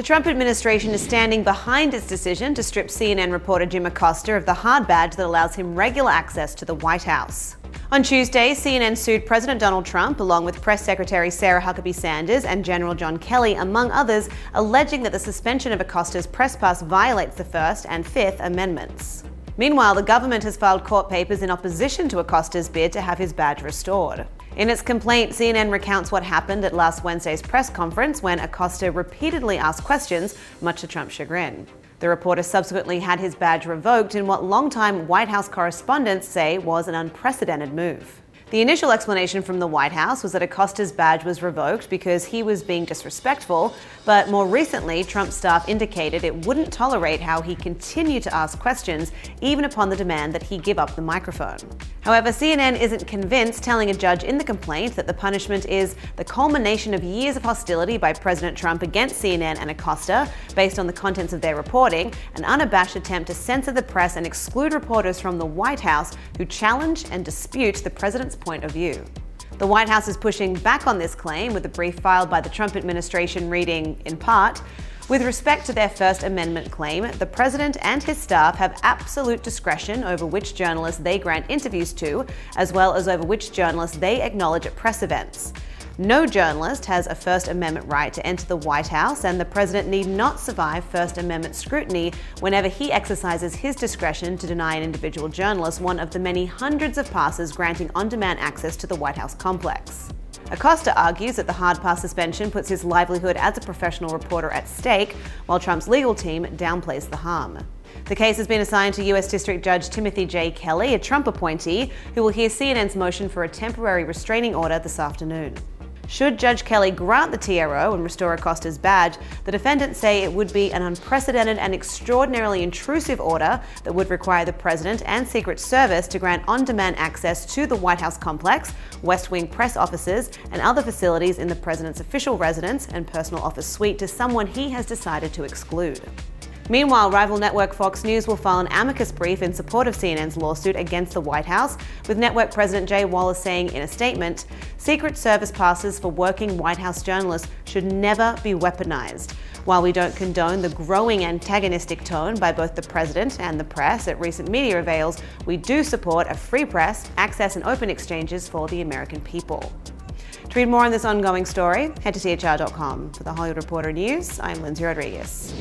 The Trump administration is standing behind its decision to strip CNN reporter Jim Acosta of the hard badge that allows him regular access to the White House. On Tuesday, CNN sued President Donald Trump along with Press Secretary Sarah Huckabee Sanders and General John Kelly, among others, alleging that the suspension of Acosta's press pass violates the First and Fifth Amendments. Meanwhile, the government has filed court papers in opposition to Acosta's bid to have his badge restored. In its complaint, CNN recounts what happened at last Wednesday's press conference when Acosta repeatedly asked questions, much to Trump's chagrin. The reporter subsequently had his badge revoked in what longtime White House correspondents say was an unprecedented move. The initial explanation from the White House was that Acosta's badge was revoked because he was being disrespectful, but more recently, Trump staff indicated it wouldn't tolerate how he continued to ask questions, even upon the demand that he give up the microphone. However, CNN isn't convinced, telling a judge in the complaint that the punishment is the culmination of years of hostility by President Trump against CNN and Acosta, based on the contents of their reporting, an unabashed attempt to censor the press and exclude reporters from the White House who challenge and dispute the president's point of view. The White House is pushing back on this claim, with a brief filed by the Trump administration reading, in part, "With respect to their First Amendment claim, the president and his staff have absolute discretion over which journalists they grant interviews to, as well as over which journalists they acknowledge at press events. No journalist has a First Amendment right to enter the White House, and the president need not survive First Amendment scrutiny whenever he exercises his discretion to deny an individual journalist one of the many hundreds of passes granting on-demand access to the White House complex." Acosta argues that the hard pass suspension puts his livelihood as a professional reporter at stake, while Trump's legal team downplays the harm. The case has been assigned to U.S. District Judge Timothy J. Kelly, a Trump appointee, who will hear CNN's motion for a temporary restraining order this afternoon. Should Judge Kelly grant the TRO and restore Acosta's badge, the defendants say it would be an unprecedented and extraordinarily intrusive order that would require the president and Secret Service to grant on-demand access to the White House complex, West Wing press offices, and other facilities in the president's official residence and personal office suite to someone he has decided to exclude. Meanwhile, rival network Fox News will file an amicus brief in support of CNN's lawsuit against the White House, with network president Jay Wallace saying in a statement, "Secret Service passes for working White House journalists should never be weaponized. While we don't condone the growing antagonistic tone by both the president and the press at recent media avails, we do support a free press, access and open exchanges for the American people." To read more on this ongoing story, head to THR.com. For the Hollywood Reporter News, I'm Lindsay Rodriguez.